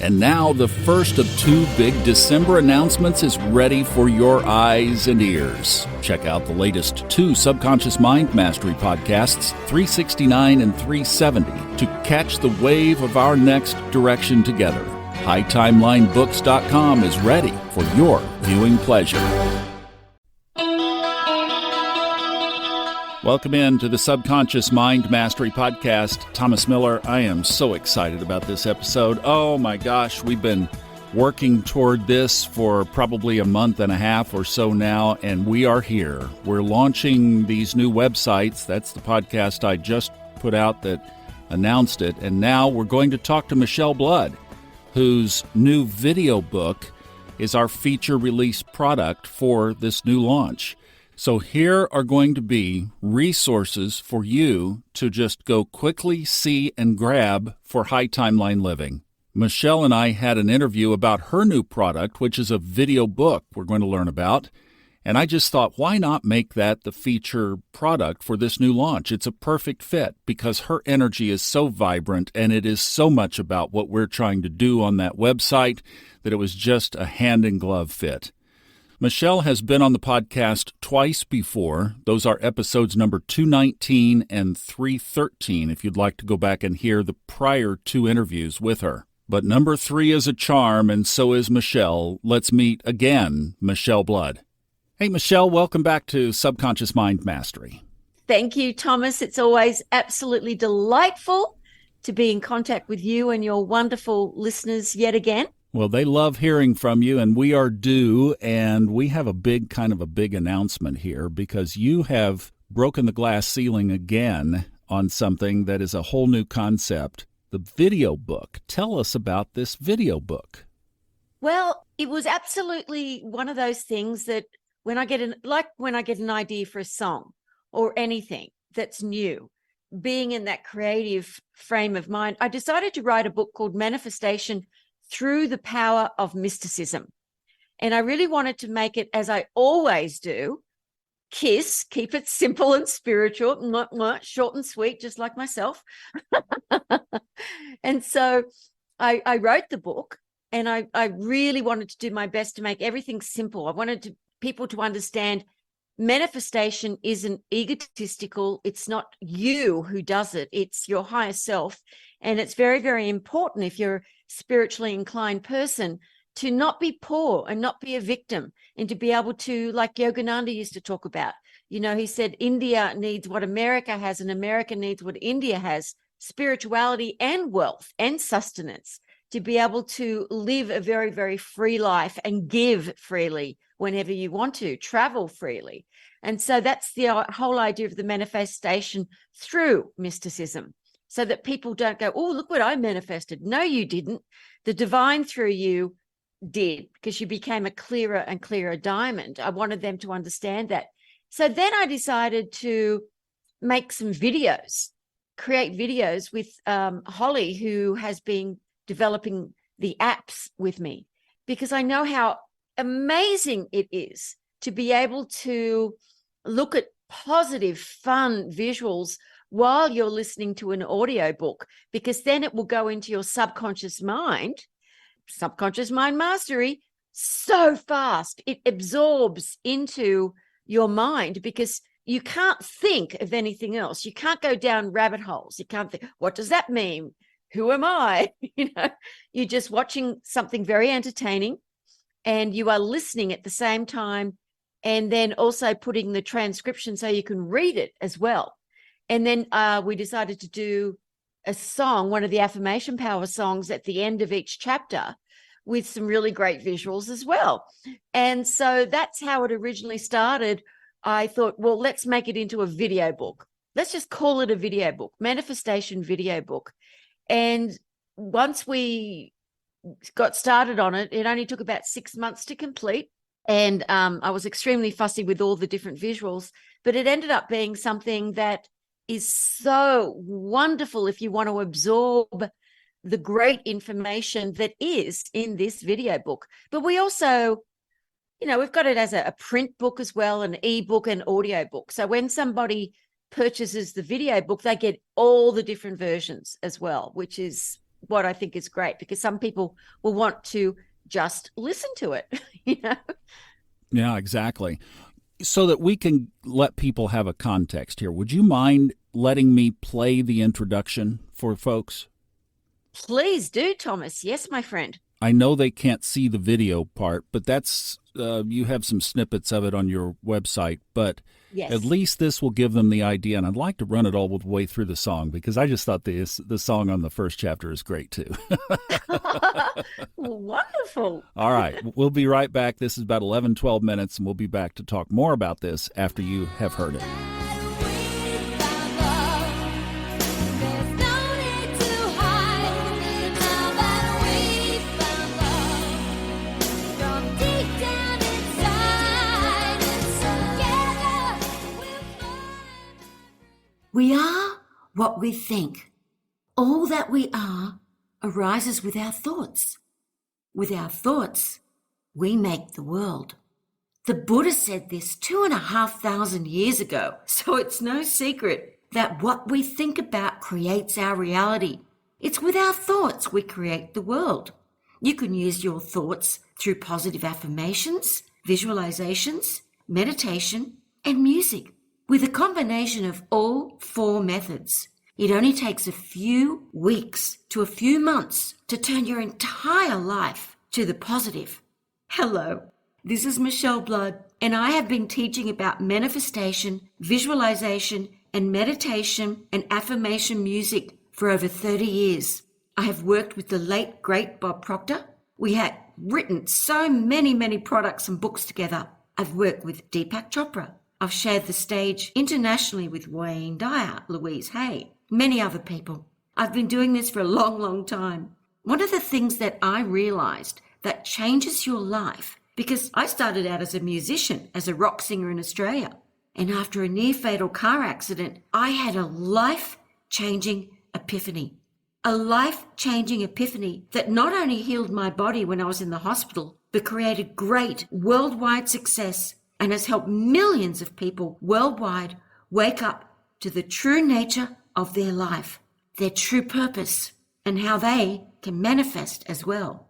And now the first of two big December announcements is ready for your eyes and ears. Check out the latest two Subconscious Mind Mastery podcasts, 369 and 370, to catch the wave of our next direction together. HighTimelineBooks.com is ready for your viewing pleasure. Welcome in to the Subconscious Mind Mastery Podcast. Thomas Miller, I am so excited about this episode. Oh my gosh, we've been working toward this for probably a month and a half or so now, and we are here. We're launching these new websites. That's the podcast I just put out that announced it. And now we're going to talk to Michele Blood, whose new video book is our feature release product for this new launch. So here are going to be resources for you to just go quickly see and grab for high timeline living. Michele and I had an interview about her new product, which is a video book we're going to learn about. And I just thought, why not make that the feature product for this new launch? It's a perfect fit because her energy is so vibrant and it is so much about what we're trying to do on that website that it was just a hand-in-glove fit. Michele has been on the podcast twice before. Those are episodes number 219 and 313, if you'd like to go back and hear the prior two interviews with her. But number 3 is a charm, and so is Michele. Let's meet again, Michele Blood. Hey, Michele, welcome back to Subconscious Mind Mastery. Thank you, Thomas. It's always absolutely delightful to be in contact with you and your wonderful listeners yet again. Well, they love hearing from you, and we are due, and we have a big announcement here because you have broken the glass ceiling again on something that is a whole new concept, the video book. Tell us about this video book. Well, it was absolutely one of those things that when I get an idea for a song or anything that's new, being in that creative frame of mind, I decided to write a book called Manifestation Through the Power of Mysticism. And I really wanted to make it, as I always do, keep it simple and spiritual, short and sweet, just like myself. And so I wrote the book, and I really wanted to do my best to make everything simple. I wanted people to understand manifestation isn't egotistical. It's not you who does it. It's your higher self. And it's very, very important if you're a spiritually inclined person to not be poor and not be a victim, and to be able to, like Yogananda used to talk about, he said, India needs what America has and America needs what India has, spirituality and wealth and sustenance, to be able to live a very, very free life and give freely whenever you want to, travel freely. And so that's the whole idea of the manifestation through mysticism, so that people don't go, oh, look what I manifested. No, you didn't. The divine through you did, because you became a clearer and clearer diamond. I wanted them to understand that. So then I decided to make some videos, create videos with Holly, who has been developing the apps with me, because I know how amazing it is to be able to look at positive, fun visuals while you're listening to an audio book, because then it will go into your subconscious mind mastery so fast. It absorbs into your mind because you can't think of anything else. You can't go down rabbit holes. You can't think, what does that mean? Who am I? You're just watching something very entertaining, and you are listening at the same time, and then also putting the transcription so you can read it as well. And then we decided to do a song, one of the affirmation power songs at the end of each chapter, with some really great visuals as well. And so that's how it originally started. I thought, well, let's make it into a video book. Let's just call it a video book, manifestation video book. And once we got started on it, it only took about 6 months to complete. And I was extremely fussy with all the different visuals, but it ended up being something that is so wonderful if you want to absorb the great information that is in this video book. But we also, we've got it as a print book as well, an ebook and audio book. So when somebody purchases the video book, they get all the different versions as well, which is what I think is great, because some people will want to just listen to it, Yeah, exactly. So that we can let people have a context here, would you mind letting me play the introduction for folks? Please do, Thomas. Yes, my friend. I know they can't see the video part, but that's you have some snippets of it on your website, but Yes. at least this will give them the idea. And I'd like to run it all the way through the song, because I just thought the song on the first chapter is great too. Wonderful. All right, we'll be right back. This is about 11, 12 minutes, and we'll be back to talk more about this after you have heard it. We are what we think. All that we are arises with our thoughts. With our thoughts, we make the world. The Buddha said this 2,500 years ago, so it's no secret that what we think about creates our reality. It's with our thoughts we create the world. You can use your thoughts through positive affirmations, visualizations, meditation, and music. With a combination of all 4 methods, it only takes a few weeks to a few months to turn your entire life to the positive. Hello, this is Michele Blood, and I have been teaching about manifestation, visualization, and meditation and affirmation music for over 30 years. I have worked with the late, great Bob Proctor. We had written so many products and books together. I've worked with Deepak Chopra. I've shared the stage internationally with Wayne Dyer, Louise Hay, many other people. I've been doing this for a long time. One of the things that I realized that changes your life, because I started out as a musician, as a rock singer in Australia, and after a near-fatal car accident, I had a life-changing epiphany. A life-changing epiphany that not only healed my body when I was in the hospital, but created great worldwide success and has helped millions of people worldwide wake up to the true nature of their life, their true purpose, and how they can manifest as well.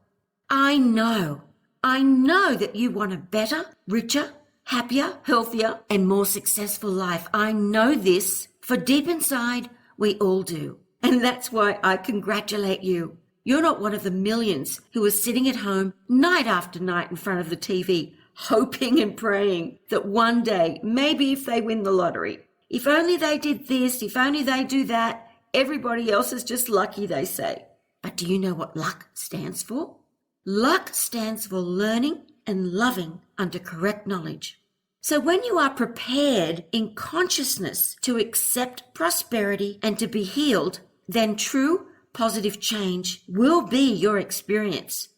I know that you want a better, richer, happier, healthier, and more successful life. I know this, for deep inside, we all do. And that's why I congratulate you. You're not one of the millions who are sitting at home night after night in front of the TV, hoping and praying that one day, maybe if they win the lottery, if only they did this, if only they do that, everybody else is just lucky, they say. But do you know what luck stands for? Luck stands for learning and loving under correct knowledge. So when you are prepared in consciousness to accept prosperity and to be healed, then true positive change will be your experience.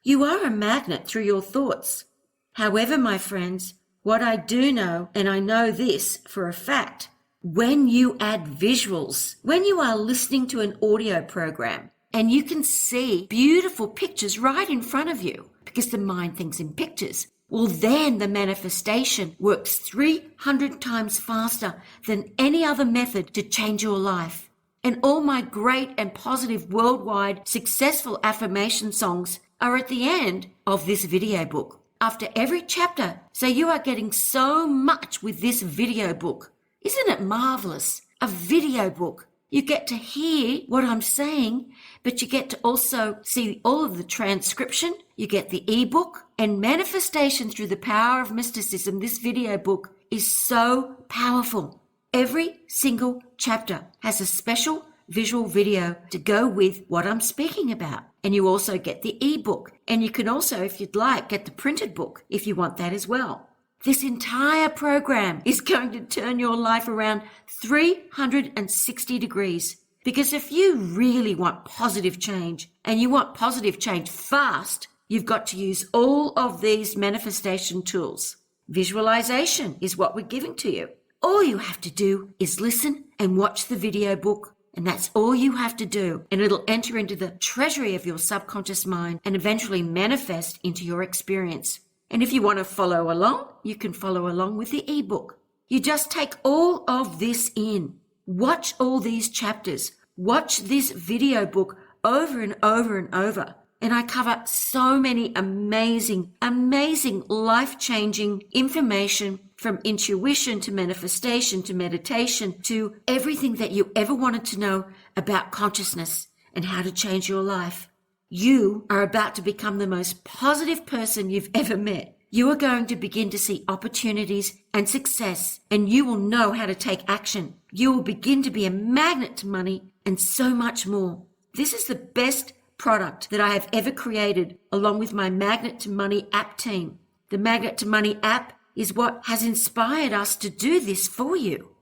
You are a magnet through your thoughts. However, my friends, what I do know, and I know this for a fact, when you add visuals, when you are listening to an audio program and you can see beautiful pictures right in front of you, because the mind thinks in pictures, well, then the manifestation works 300 times faster than any other method to change your life. And all my great and positive worldwide successful affirmation songs are at the end of this video book. After every chapter, so you are getting so much with this video book. Isn't it marvelous? A video book. You get to hear what I'm saying, but you get to also see all of the transcription. You get the ebook and manifestation through the power of mysticism. This video book is so powerful. Every single chapter has a special visual video to go with what I'm speaking about. And you also get the ebook. And you can also, if you'd like, get the printed book if you want that as well. This entire program is going to turn your life around 360 degrees. Because if you really want positive change, and you want positive change fast, you've got to use all of these manifestation tools. Visualization is what we're giving to you. All you have to do is listen and watch the video book. And that's all you have to do. And it'll enter into the treasury of your subconscious mind and eventually manifest into your experience. And if you want to follow along, you can follow along with the ebook. You just take all of this in. Watch all these chapters. Watch this video book over and over and over. And I cover so many amazing, amazing life-changing information, from intuition to manifestation to meditation to everything that you ever wanted to know about consciousness and how to change your life. You are about to become the most positive person you've ever met. You are going to begin to see opportunities and success, and you will know how to take action. You will begin to be a magnet to money and so much more. This is the best product that I have ever created, along with my Magnet to Money app team. The Magnet to Money app is what has inspired us to do this for you.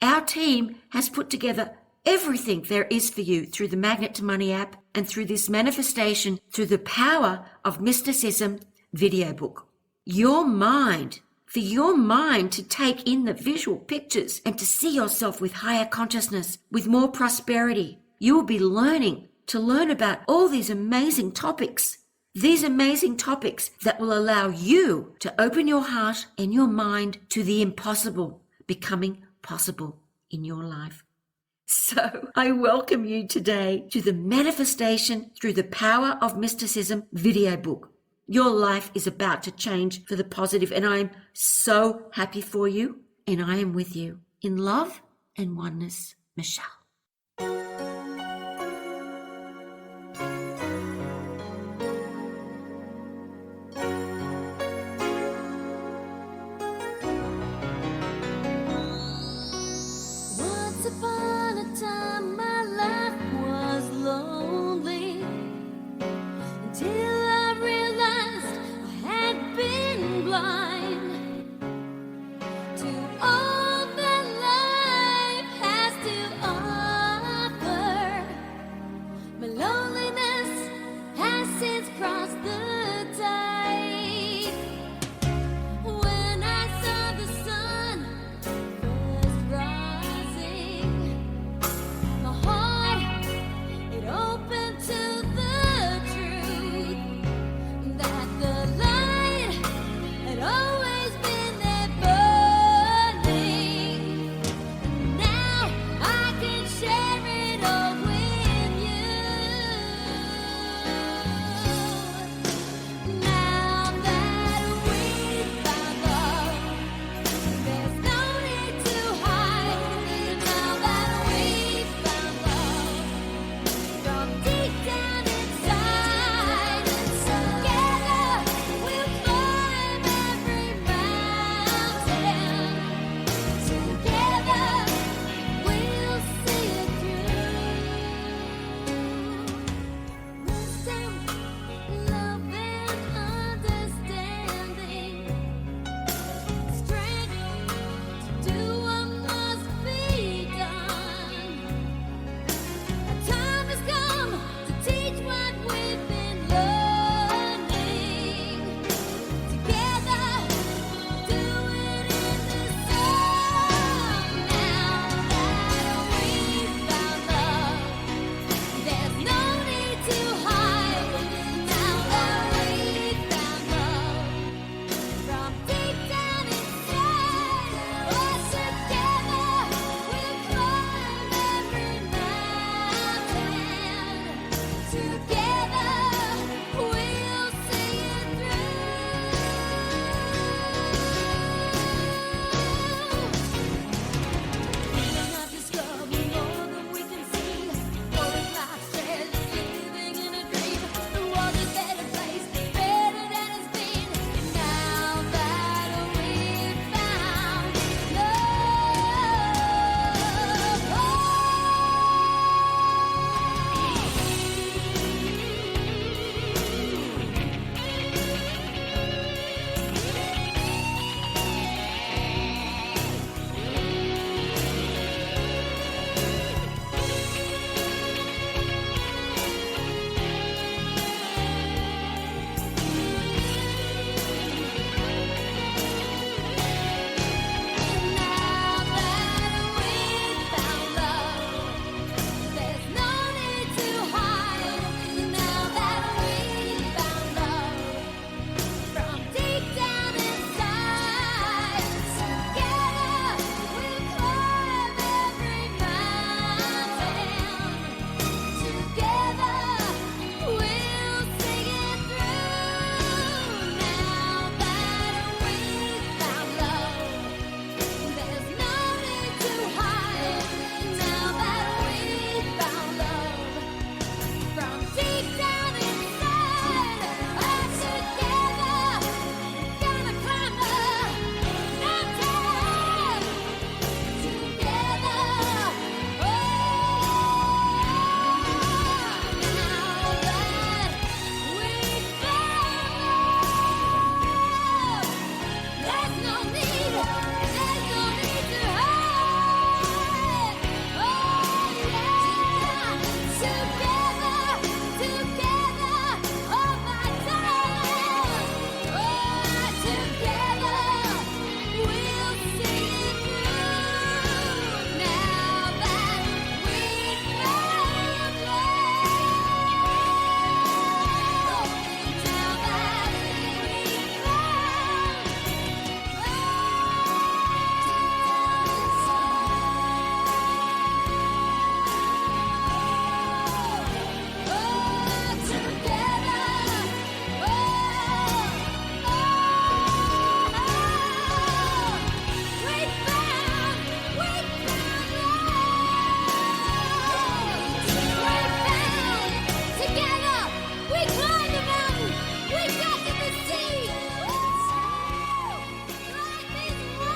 Our team has put together everything there is for you through the Magnet to Money app and through this manifestation through the power of mysticism video book. For your mind to take in the visual pictures and to see yourself with higher consciousness, with more prosperity. You will be learn about all these amazing topics that will allow you to open your heart and your mind to the impossible becoming possible in your life. So I welcome you today to the Manifestation Through the Power of Mysticism video book. Your life is about to change for the positive, and I am so happy for you, and I am with you. In love and oneness, Michele. Upon a time my life was lonely, until I realized I had been blind to all that life has to offer.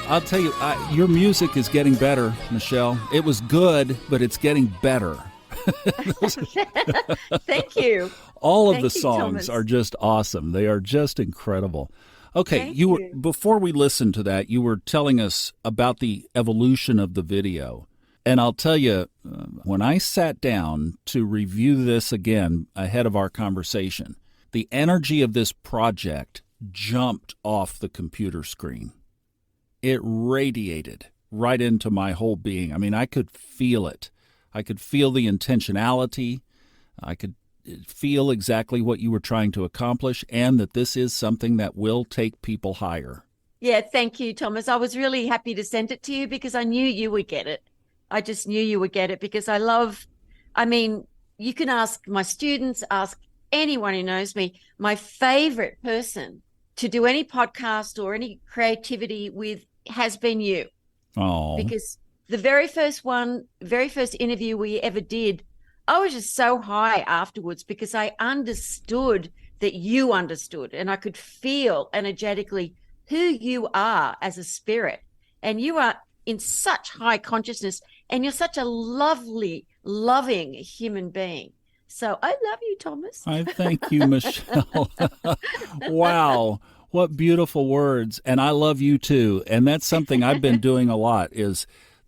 I'll tell you, your music is getting better, Michele. It was good, but it's getting better. Thank you. All of Thank the you, songs Thomas. are just awesome. They are just incredible. Okay, Thank you were you. before we listened to that, you were telling us about the evolution of the video. And I'll tell you, when I sat down to review this again ahead of our conversation, the energy of this project jumped off the computer screen. It radiated right into my whole being. I mean, I could feel it. I could feel the intentionality. I could feel exactly what you were trying to accomplish, and that this is something that will take people higher. Yeah, thank you, Thomas. I was really happy to send it to you because I knew you would get it. I just knew you would get it because I mean, you can ask my students, ask anyone who knows me, my favorite person to do any podcast or any creativity with has been you. Oh, Because the very first interview we ever did, I was just so high afterwards because I understood that you understood, and I could feel energetically who you are as a spirit. And you are in such high consciousness, and you're such a lovely, loving human being. So I love you, Thomas. I thank you, Michele. Wow, what beautiful words. And I love you too. And that's something I've been doing a lot.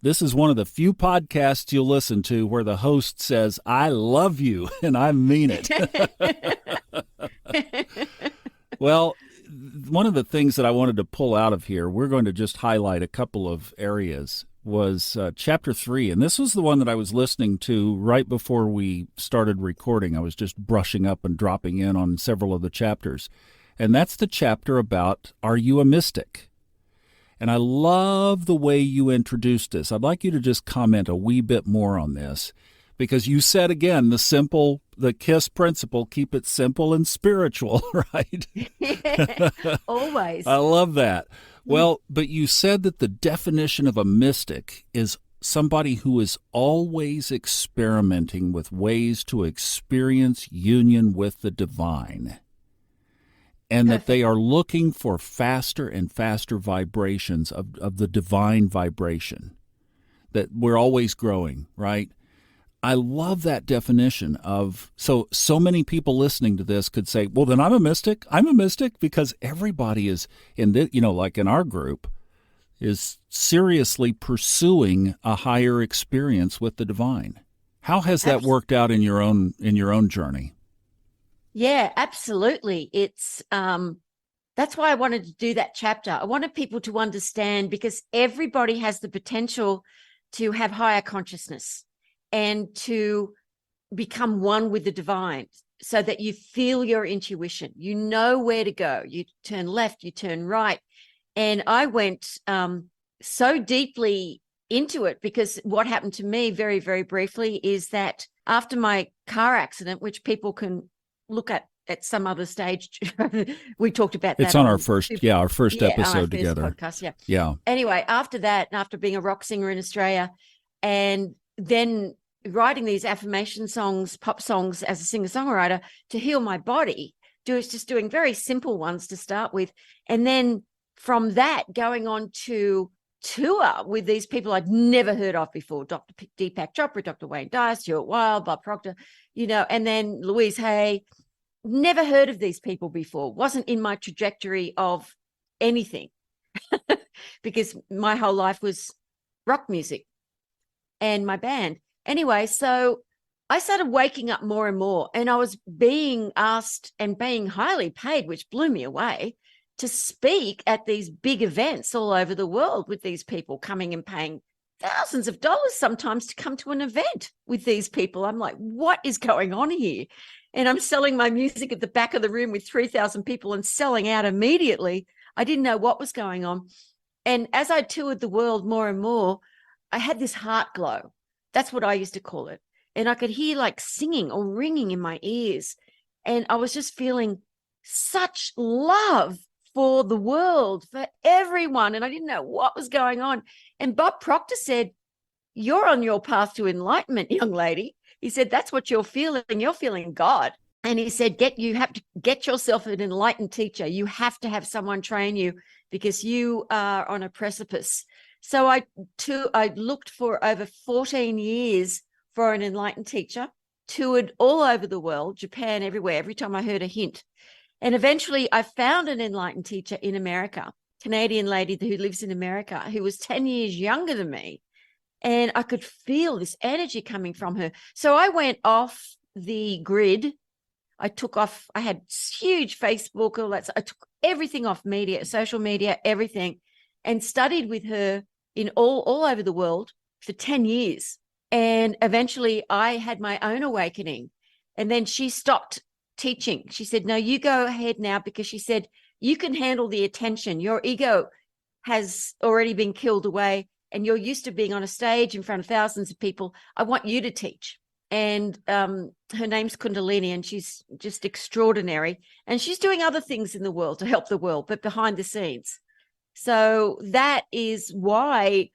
This is one of the few podcasts you'll listen to where the host says, I love you, and I mean it. Well, one of the things that I wanted to pull out of here, we're going to just highlight a couple of areas, was chapter 3. And this was the one that I was listening to right before we started recording. I was just brushing up and dropping in on several of the chapters. And that's the chapter about, are you a mystic? And I love the way you introduced this. I'd like you to just comment a wee bit more on this, because you said, again, the KISS principle, keep it simple and spiritual, right? Yeah, always. I love that. Well, but you said that the definition of a mystic is somebody who is always experimenting with ways to experience union with the divine. And that they are looking for faster and faster vibrations of the divine vibration, that we're always growing, right? I love that definition of, so many people listening to this could say, well, then I'm a mystic. I'm a mystic, because everybody is in this, like in our group, is seriously pursuing a higher experience with the divine. How has that worked out in your own journey? Yeah, absolutely. It's that's why I wanted to do that chapter. I wanted people to understand, because everybody has the potential to have higher consciousness and to become one with the divine, so that you feel your intuition. You know where to go. You turn left, you turn right. And I went so deeply into it, because what happened to me very, very briefly is that after my car accident, which people can look at some other stage. We talked about that. It's on our first episode together. Podcast, yeah. Anyway, after that, and after being a rock singer in Australia, and then writing these affirmation songs, pop songs as a singer-songwriter to heal my body, just doing very simple ones to start with. And then from that, going on to tour with these people I'd never heard of before, Dr. Deepak Chopra, Dr. Wayne Dyer, Stuart Wilde, Bob Proctor, and then Louise Hay. Never heard of these people before. Wasn't in my trajectory of anything because my whole life was rock music and my band. Anyway, so I started waking up more and more, and I was being asked and being highly paid, which blew me away, to speak at these big events all over the world with these people coming and paying thousands of dollars sometimes to come to an event with these people. I'm like, what is going on here? And I'm selling my music at the back of the room with 3,000 people and selling out immediately. I didn't know what was going on. And as I toured the world more and more, I had this heart glow. That's what I used to call it. And I could hear like singing or ringing in my ears. And I was just feeling such love for the world, for everyone. And I didn't know what was going on. And Bob Proctor said, you're on your path to enlightenment, young lady. He said, that's what you're feeling. You're feeling God. And he said, you have to get yourself an enlightened teacher. You have to have someone train you because you are on a precipice. So I looked for over 14 years for an enlightened teacher, toured all over the world, Japan, everywhere, every time I heard a hint. And eventually I found an enlightened teacher in America, Canadian lady who lives in America, who was 10 years younger than me. And I could feel this energy coming from her. So I went off the grid. I had huge Facebook, all that. So I took everything off media, social media, everything, and studied with her in all over the world for 10 years. And eventually I had my own awakening. And then she stopped teaching. She said, no, you go ahead now, because she said, you can handle the attention. Your ego has already been killed away and you're used to being on a stage in front of thousands of people. I want you to teach. And her name's Kundalini, and she's just extraordinary. And she's doing other things in the world to help the world, but behind the scenes. So that is why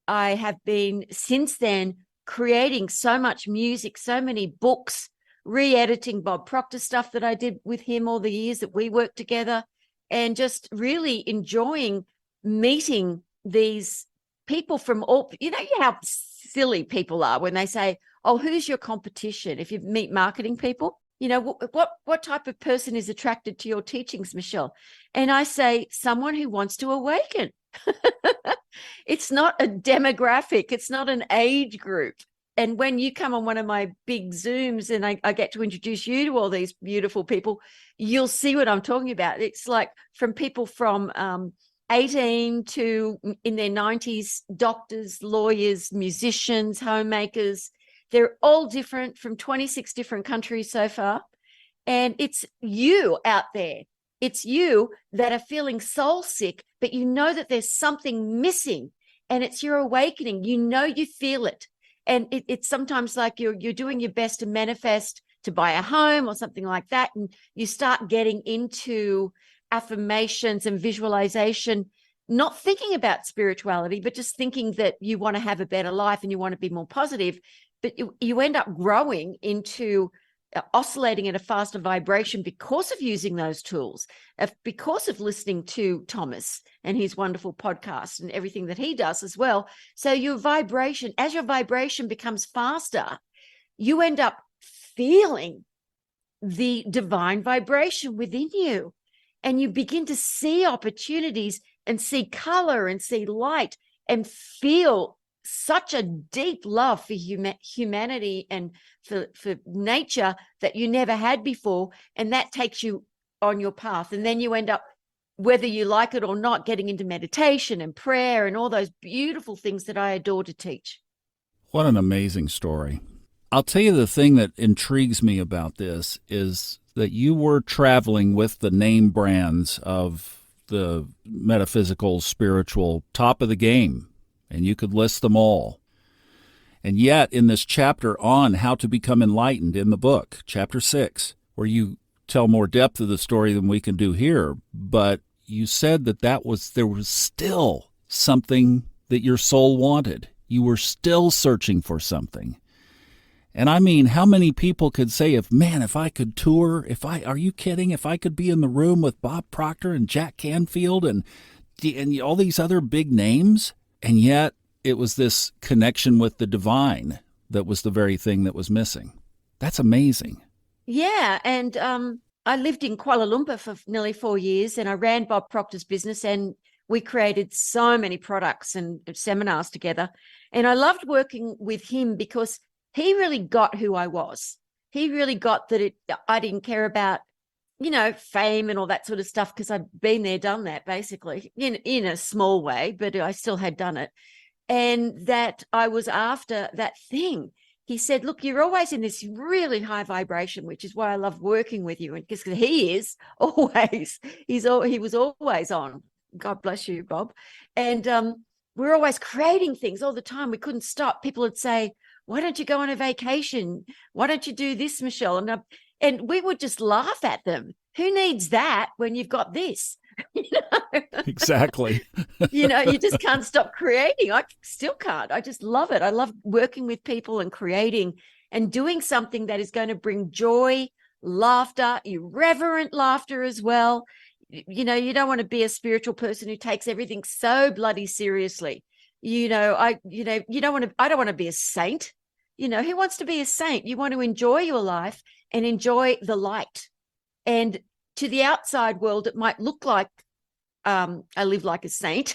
I have been since then creating so much music, so many books, re-editing Bob Proctor stuff that I did with him all the years that we worked together, and just really enjoying meeting these people from all, how silly people are when they say, oh, who's your competition? If you meet marketing people, what type of person is attracted to your teachings, Michele? And I say, someone who wants to awaken. It's not a demographic. It's not an age group. And when you come on one of my big Zooms and I get to introduce you to all these beautiful people, you'll see what I'm talking about. It's like from people from 18 to in their 90s, doctors, lawyers, musicians, homemakers. They're all different from 26 different countries so far. And it's you out there. It's you that are feeling soul sick, but you know that there's something missing, and it's your awakening. You feel it. And it's sometimes like you're doing your best to manifest to buy a home or something like that. And you start getting into affirmations and visualization, not thinking about spirituality, but just thinking that you want to have a better life and you want to be more positive. But you end up growing into oscillating at a faster vibration because of using those tools, because of listening to Thomas and his wonderful podcast and everything that he does as well. So as your vibration becomes faster, you end up feeling the divine vibration within you, and you begin to see opportunities and see color and see light and feel such a deep love for humanity and for nature that you never had before. And that takes you on your path. And then you end up, whether you like it or not, getting into meditation and prayer and all those beautiful things that I adore to teach. What an amazing story. I'll tell you, the thing that intrigues me about this is that you were traveling with the name brands of the metaphysical, spiritual, top of the game, and you could list them all. And yet, in this chapter on how to become enlightened in the book, chapter 6, where you tell more depth of the story than we can do here, but you said that there was still something that your soul wanted. You were still searching for something. And I mean, how many people could say, if I could tour, are you kidding? If I could be in the room with Bob Proctor and Jack Canfield and all these other big names, and yet it was this connection with the divine that was the very thing that was missing. That's amazing. Yeah. And I lived in Kuala Lumpur for nearly 4 years, and I ran Bob Proctor's business, and we created so many products and seminars together. And I loved working with him because he really got who I was. He really got that I didn't care about, fame and all that sort of stuff, because I'd been there, done that, basically, in a small way, but I still had done it. And that I was after that thing. He said, look, you're always in this really high vibration, which is why I love working with you. And because he is always, he was always on. God bless you, Bob. And we're always creating things all the time. We couldn't stop. People would say, why don't you go on a vacation? Why don't you do this, Michele? And we would just laugh at them. Who needs that when you've got this? Exactly. You just can't stop creating. I still can't. I just love it. I love working with people and creating and doing something that is going to bring joy, laughter, irreverent laughter as well. You know, you don't want to be a spiritual person who takes everything so bloody seriously. You know, I don't want to be a saint. You know, who wants to be a saint? You want to enjoy your life and enjoy the light. And to the outside world, it might look like I live like a saint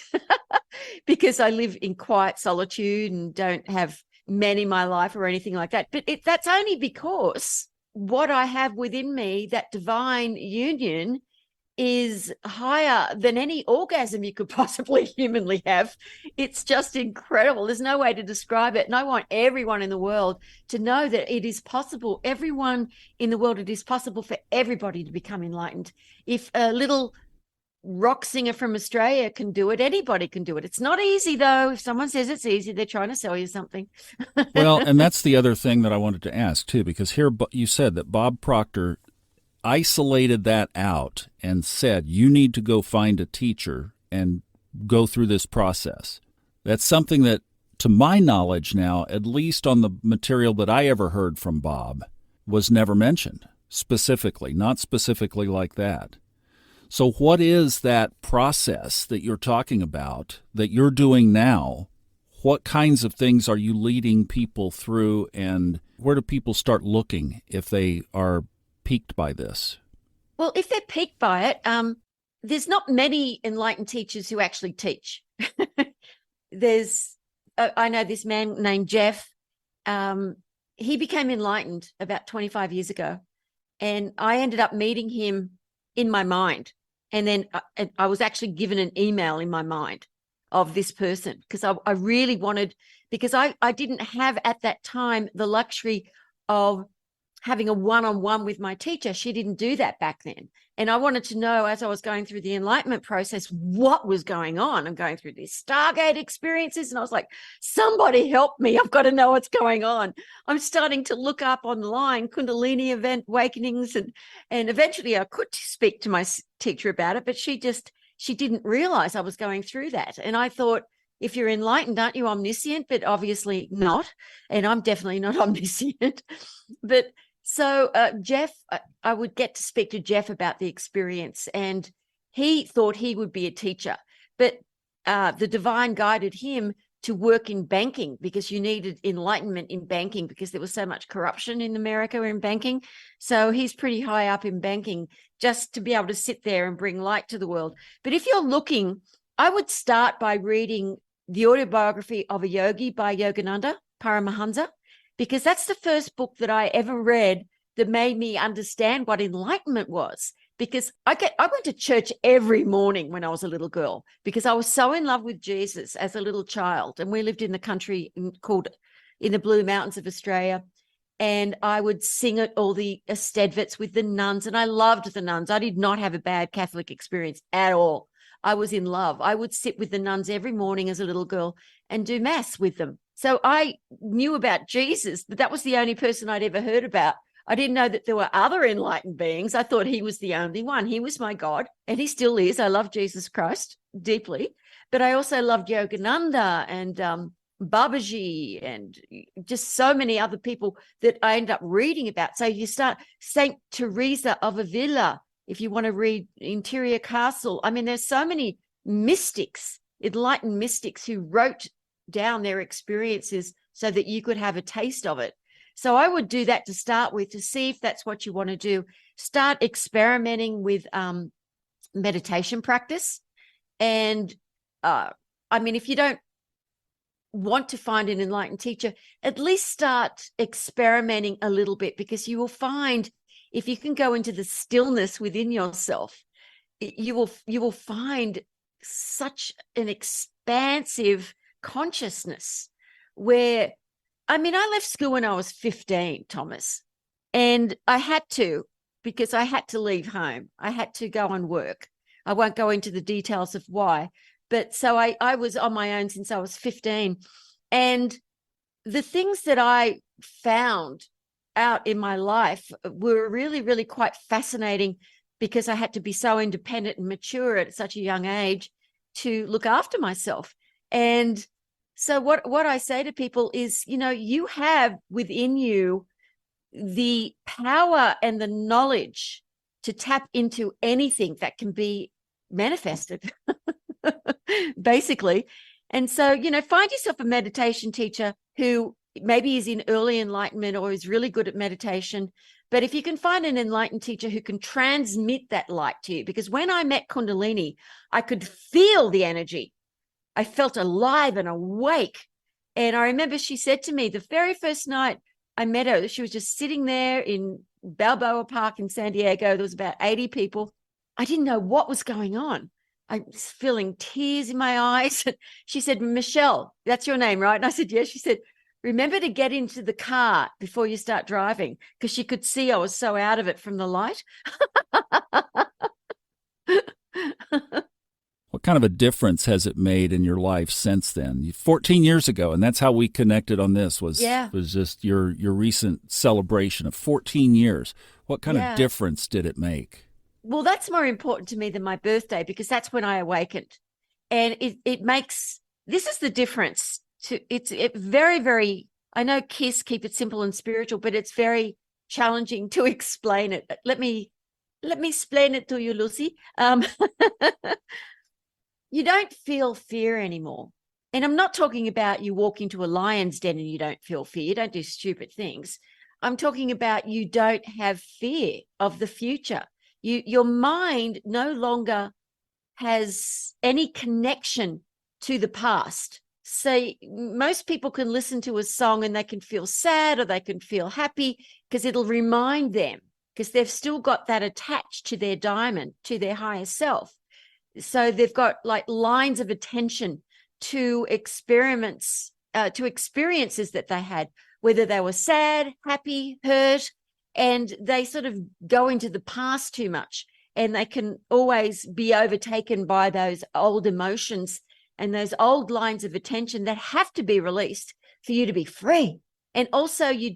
because I live in quiet solitude and don't have men in my life or anything like that. But that's only because what I have within me, that divine union, is higher than any orgasm you could possibly humanly have. It's just incredible. There's no way to describe it. And I want everyone in the world to know that it is possible. Everyone in the world, it is possible for everybody to become enlightened. If a little rock singer from Australia can do it, anybody can do it. It's not easy, though. If someone says it's easy, they're trying to sell you something. Well, and that's the other thing that I wanted to ask, too, because here you said that Bob Proctor isolated that out and said, you need to go find a teacher and go through this process. That's something that, to my knowledge now, at least on the material that I ever heard from Bob, was never mentioned specifically, not specifically like that. So what is that process that you're talking about, that you're doing now? What kinds of things are you leading people through, and where do people start looking if they are piqued by this? Well, if they're piqued by it, there's not many enlightened teachers who actually teach. I know this man named Jeff. He became enlightened about 25 years ago, and I ended up meeting him in my mind. And then I was actually given an email in my mind of this person because I really wanted, because I didn't have at that time the luxury of having a one-on-one with my teacher. She didn't do that back then. And I wanted to know, as I was going through the enlightenment process, what was going on. I'm going through these Stargate experiences, and I was like, somebody help me. I've got to know what's going on. I'm starting to look up online Kundalini event awakenings, and eventually I could speak to my teacher about it, but she didn't realize I was going through that. And I thought, if you're enlightened, aren't you omniscient? But obviously not. And I'm definitely not omniscient. But so Jeff, I would get to speak to Jeff about the experience, and he thought he would be a teacher, but the divine guided him to work in banking because you needed enlightenment in banking because there was so much corruption in America in banking. So he's pretty high up in banking just to be able to sit there and bring light to the world. But if you're looking, I would start by reading the autobiography of a yogi by Yogananda Paramahansa, because that's the first book that I ever read that made me understand what enlightenment was. Because I went to church every morning when I was a little girl because I was so in love with Jesus as a little child. And we lived in the country called in the Blue Mountains of Australia. And I would sing at all the estetvets with the nuns. And I loved the nuns. I did not have a bad Catholic experience at all. I was in love. I would sit with the nuns every morning as a little girl and do mass with them. So I knew about Jesus, but that was the only person I'd ever heard about. I didn't know that there were other enlightened beings. I thought he was the only one. He was my God, and he still is. I love Jesus Christ deeply, but I also loved Yogananda and Babaji and just so many other people that I end up reading about. So you start Saint Teresa of Avila, if you want to read Interior Castle. I mean, there's so many mystics, enlightened mystics who wrote down their experiences so that you could have a taste of it. So I would do that to start with, to see if that's what you want to do. Start experimenting with meditation practice. And I mean, if you don't want to find an enlightened teacher, at least start experimenting a little bit, because you will find if you can go into the stillness within yourself, you will find such an expansive consciousness where, I mean, I left school when I was 15, Thomas, and I had to, because I had to leave home. I had to go and work. I won't go into the details of why, but so I was on my own since I was 15. And the things that I found out in my life were really, really quite fascinating, because I had to be so independent and mature at such a young age to look after myself. And so what I say to people is, you know, you have within you the power and the knowledge to tap into anything that can be manifested, basically. And so, find yourself a meditation teacher who maybe is in early enlightenment or is really good at meditation. But if you can find an enlightened teacher who can transmit that light to you, because when I met Kundalini, I could feel the energy. I felt alive and awake. And I remember she said to me the very first night I met her, she was just sitting there in Balboa Park in San Diego. There was about 80 people. I didn't know what was going on. I was feeling tears in my eyes. She said, Michele, that's your name, right? And I said, yes. She said, remember to get into the car before you start driving, because she could see I was so out of it from the light. What kind of a difference has it made in your life since then? 14 years ago, and that's how we connected on this, was just your recent celebration of 14 years. What kind of difference did it make? Well, that's more important to me than my birthday, because that's when I awakened. And it makes, this is the difference. It's very, very, I know KISS, keep it simple and spiritual, but it's very challenging to explain it. Let me explain it to you, Lucy. You don't feel fear anymore. And I'm not talking about you walk into a lion's den and you don't feel fear. You don't do stupid things. I'm talking about you don't have fear of the future. Your mind no longer has any connection to the past. So most people can listen to a song and they can feel sad or they can feel happy because it'll remind them, because they've still got that attached to their diamond, to their higher self. So they've got like lines of attention to experiences that they had, whether they were sad, happy, hurt, and they sort of go into the past too much, and they can always be overtaken by those old emotions and those old lines of attention that have to be released for you to be free. And also you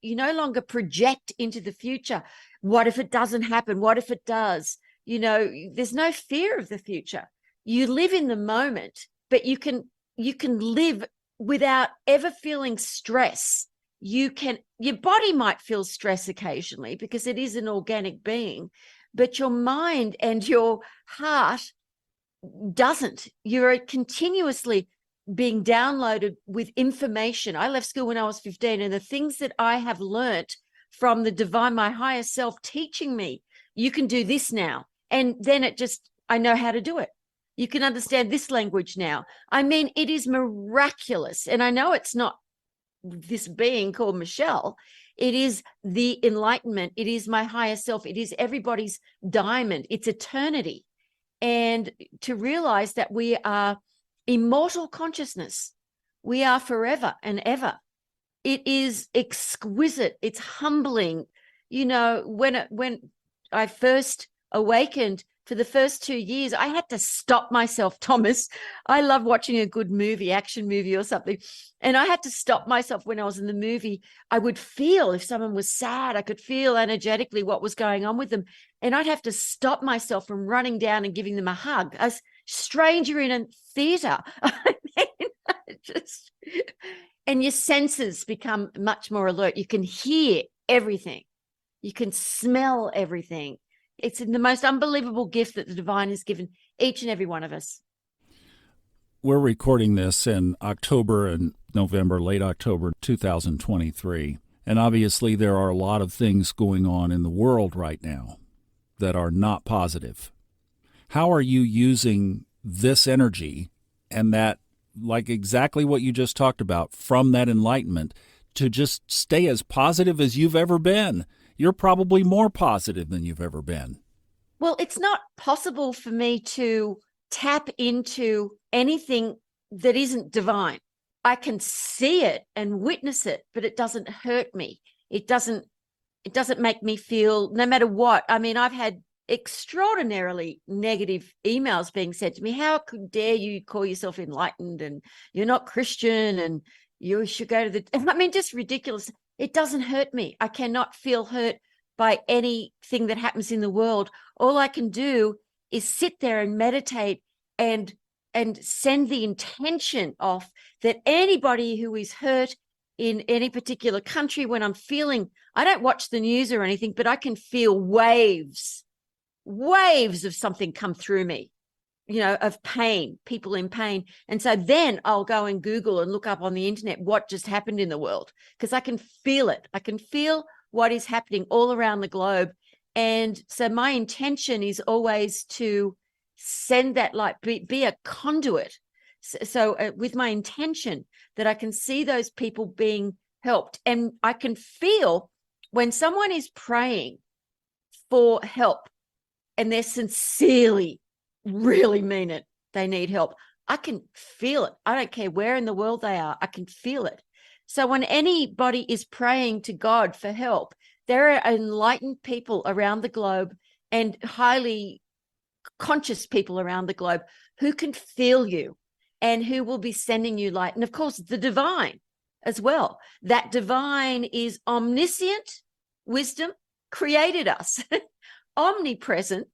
no longer project into the future. What if it doesn't happen? What if it does? There's no fear of the future. You live in the moment, but you can live without ever feeling stress. Your body might feel stress occasionally because it is an organic being, but your mind and your heart doesn't. You're continuously being downloaded with information. I left school when I was 15, and the things that I have learnt from the divine, my higher self, teaching me, you can do this now. And then I know how to do it. You can understand this language now. I mean, it is miraculous. And I know it's not this being called Michele. It is the enlightenment. It is my higher self. It is everybody's diamond. It's eternity. And to realize that we are immortal consciousness. We are forever and ever. It is exquisite. It's humbling. When I first awakened, for the first 2 years, I had to stop myself, Thomas. I love watching a good movie, action movie or something. And I had to stop myself when I was in the movie. I would feel if someone was sad, I could feel energetically what was going on with them. And I'd have to stop myself from running down and giving them a hug. A stranger in a theater. I mean, and your senses become much more alert. You can hear everything. You can smell everything. It's the most unbelievable gift that the divine has given each and every one of us. We're recording this in October and November, late October 2023. And obviously there are a lot of things going on in the world right now that are not positive. How are you using this energy and that, like exactly what you just talked about, from that enlightenment to just stay as positive as you've ever been? You're probably more positive than you've ever been. Well, it's not possible for me to tap into anything that isn't divine. I can see it and witness it, but it doesn't hurt me. It doesn't make me feel, no matter what. I mean, I've had extraordinarily negative emails being sent to me. How dare you call yourself enlightened, and you're not Christian, and you should go to I mean, just ridiculous. It doesn't hurt me. I cannot feel hurt by anything that happens in the world. All I can do is sit there and meditate and send the intention off that anybody who is hurt in any particular country, when I'm feeling, I don't watch the news or anything, but I can feel waves of something come through me, of pain, people in pain. And so then I'll go and Google and look up on the internet what just happened in the world, because I can feel it. I can feel what is happening all around the globe. And so my intention is always to send that light, be a conduit. So with my intention that I can see those people being helped, and I can feel when someone is praying for help and they're sincerely really mean it, they need help, I can feel it. I don't care where in the world they are, I can feel it. So when anybody is praying to God for help, there are enlightened people around the globe and highly conscious people around the globe who can feel you and who will be sending you light. And of course, the divine as well. That divine is omniscient wisdom, created us, omnipresent,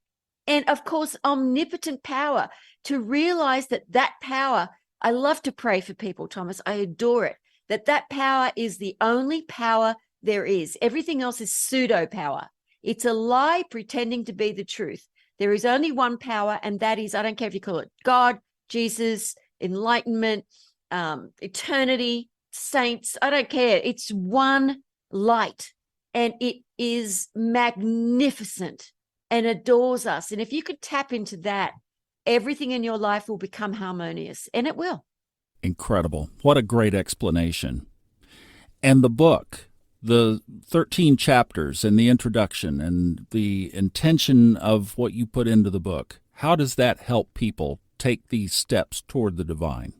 and of course, omnipotent power. To realize that power, I love to pray for people, Thomas. I adore it. That power is the only power there is. Everything else is pseudo power. It's a lie pretending to be the truth. There is only one power, and that is, I don't care if you call it God, Jesus, enlightenment, eternity, saints, I don't care. It's one light, and it is magnificent and adores us. And if you could tap into that, everything in your life will become harmonious, and it will. Incredible. What a great explanation. And the book, the 13 chapters and the introduction and the intention of what you put into the book, how does that help people take these steps toward the divine?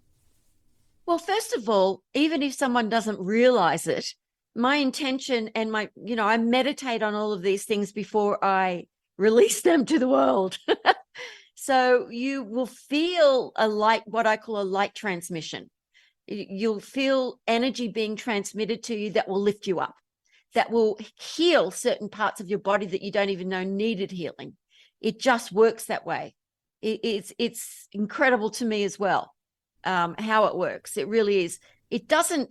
Well, first of all, even if someone doesn't realize it, my intention and I meditate on all of these things before I release them to the world. So you will feel a light, what I call a light transmission. You'll feel energy being transmitted to you that will lift you up, that will heal certain parts of your body that you don't even know needed healing. It just works that way. It's incredible to me as well, how it works. It really is. It doesn't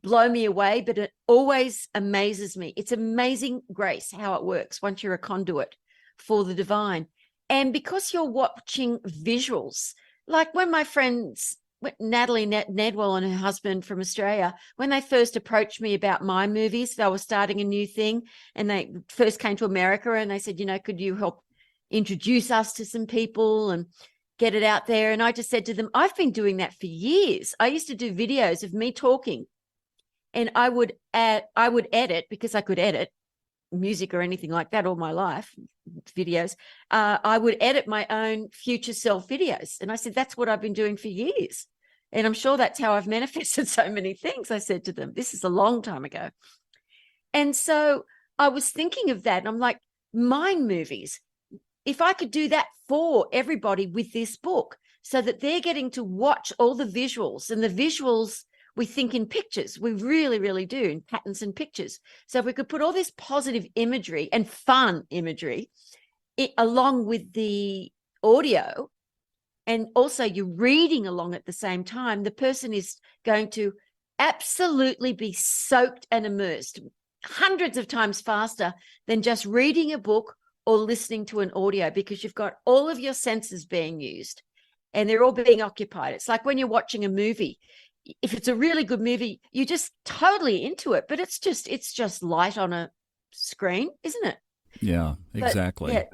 blow me away, but it always amazes me. It's amazing grace how it works once you're a conduit for the divine. And because you're watching visuals, like when my friends, Natalie Nedwell and her husband from Australia, when they first approached me about my movies, they were starting a new thing, and they first came to America, and they said, could you help introduce us to some people and get it out there? And I just said to them, I've been doing that for years. I used to do videos of me talking, and I would edit, because I could edit music or anything like that all my life, videos. I would edit my own future self videos. And I said, that's what I've been doing for years. And I'm sure that's how I've manifested so many things. I said to them, this is a long time ago. And so I was thinking of that. And I'm like, mind movies, if I could do that for everybody with this book, so that they're getting to watch all the visuals, and the visuals, we think in pictures. We really, really do, in patterns and pictures. So if we could put all this positive imagery and fun imagery along with the audio, and also you're reading along at the same time, the person is going to absolutely be soaked and immersed hundreds of times faster than just reading a book or listening to an audio, because you've got all of your senses being used and they're all being occupied. It's like when you're watching a movie. If it's a really good movie, you're just totally into it, but it's just light on a screen, isn't it? Yeah, exactly. But,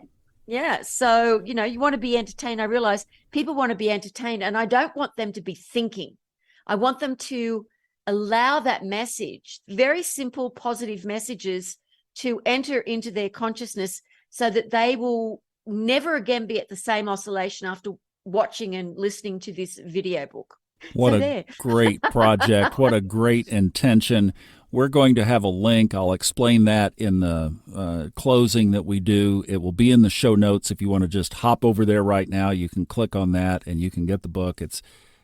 yeah. So, you want to be entertained. I realize people want to be entertained, and I don't want them to be thinking. I want them to allow that message, very simple, positive messages, to enter into their consciousness, so that they will never again be at the same oscillation after watching and listening to this video book. What a great project. What a great intention. We're going to have a link. I'll explain that in the closing that we do. It will be in the show notes. If you want to just hop over there right now, you can click on that and you can get the book. It's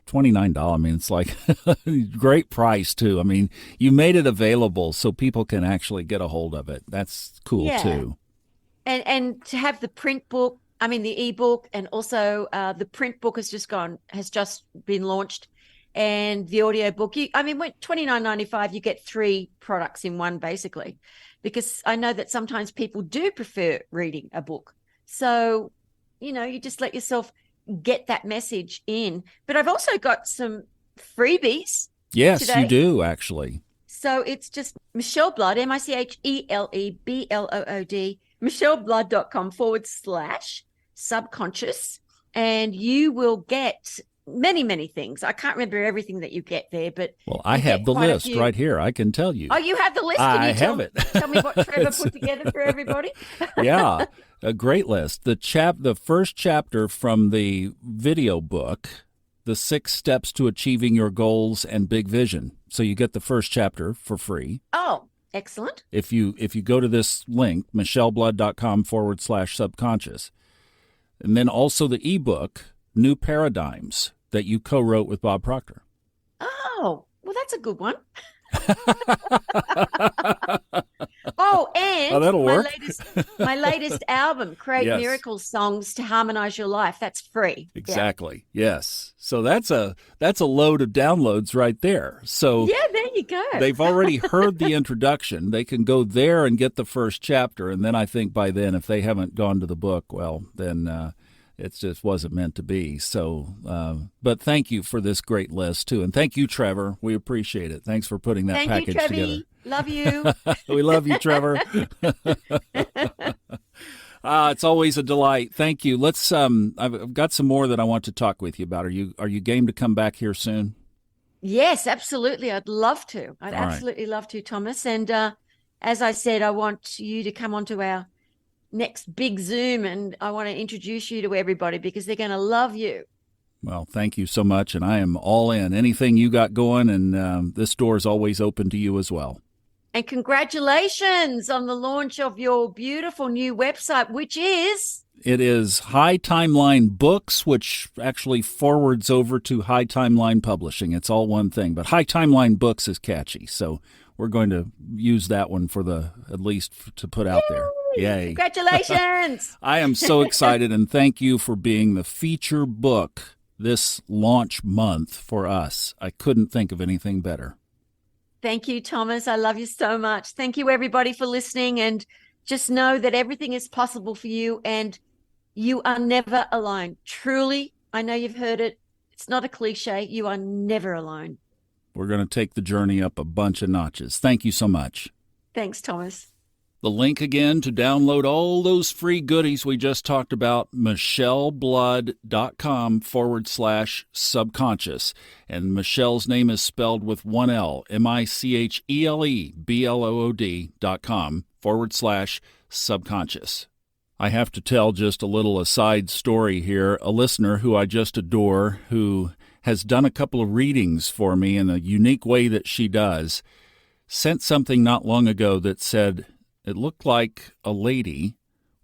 $29. I mean, it's like great price too. I mean, you made it available so people can actually get a hold of it. That's cool too. And to have the print book, the ebook, and also the print book has just been launched, and the audiobook. When $29.95, you get 3 products in one, basically, because I know that sometimes people do prefer reading a book. So, you just let yourself get that message in. But I've also got some freebies. Yes, today. you do, actually. So it's just Michele Blood, MicheleBlood, micheleBlood.com/subconscious. And you will get many, many things. I can't remember everything that you get there, but well, I have the list right here. I can tell you. Oh, you have the list? I have it. Tell me what Trevor put together for everybody. Yeah, a great list. The first chapter from the video book, The 6 Steps to Achieving Your Goals and Big Vision. So you get the first chapter for free. Oh, excellent. If you go to this link, micheleblood.com/subconscious. And then also the ebook, New Paradigms, that you co-wrote with Bob Proctor. Oh, well, that's a good one. Oh, and that'll work. my latest album, Create Yes. Miracle Songs to Harmonize Your Life. That's free. Exactly. Yeah. Yes. So that's a load of downloads right there. So yeah, there you go. They've already heard the introduction. They can go there and get the first chapter. And then I think by then, if they haven't gone to the book, well, then it just wasn't meant to be. So, but thank you for this great list, too. And thank you, Trevor. We appreciate it. Thanks for putting that package together. Thank you, Trevi. Love you. We love you, Trevor. It's always a delight. Thank you. Let's. I've got some more that I want to talk with you about. Are you game to come back here soon? Yes, absolutely. I'd love to. I'd All right. absolutely love to, Thomas. And as I said, I want you to come onto our next big Zoom, and I want to introduce you to everybody because they're going to love you. Well, thank you so much, and I am all in. Anything you got going, and this door is always open to you as well. And congratulations on the launch of your beautiful new website, which is? It is High Timeline Books, which actually forwards over to High Timeline Publishing. It's all one thing, but High Timeline Books is catchy, so we're going to use that one at least to put out there. Yay. Congratulations. I am so excited, and thank you for being the feature book this launch month for us. I couldn't think of anything better. Thank you, Thomas. I love you so much. Thank you, everybody, for listening. And just know that everything is possible for you and you are never alone. Truly, I know you've heard it. It's not a cliche. You are never alone. We're going to take the journey up a bunch of notches. Thank you so much. Thanks, Thomas. The link again to download all those free goodies we just talked about, micheleblood.com/subconscious. And Michele's name is spelled with one L, MicheleBlood.com/subconscious. I have to tell just a little aside story here. A listener who I just adore, who has done a couple of readings for me in a unique way that she does, sent something not long ago that said, it looked like a lady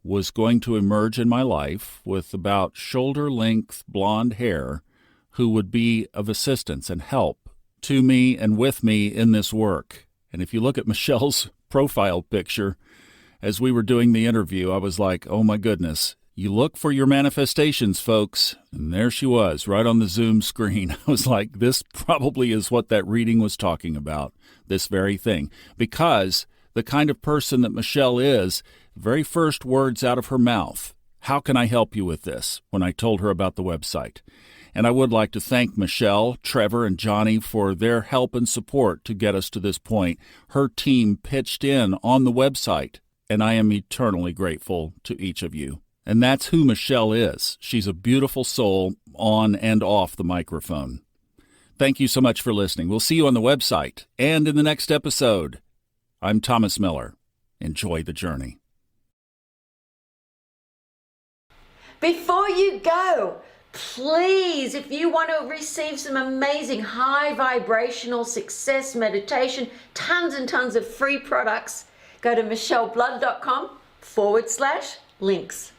was going to emerge in my life with about shoulder-length blonde hair who would be of assistance and help to me and with me in this work. And if you look at Michele's profile picture, as we were doing the interview, I was like, oh my goodness, you look for your manifestations, folks. And there she was, right on the Zoom screen. I was like, this probably is what that reading was talking about, this very thing. Because the kind of person that Michele is, very first words out of her mouth, how can I help you with this, when I told her about the website. And I would like to thank Michele, Trevor, and Johnny for their help and support to get us to this point. Her team pitched in on the website, and I am eternally grateful to each of you. And that's who Michele is. She's a beautiful soul on and off the microphone. Thank you so much for listening. We'll see you on the website and in the next episode. I'm Thomas Miller. Enjoy the journey. Before you go, please, if you want to receive some amazing high vibrational success meditation, tons and tons of free products, go to micheleblood.com/links.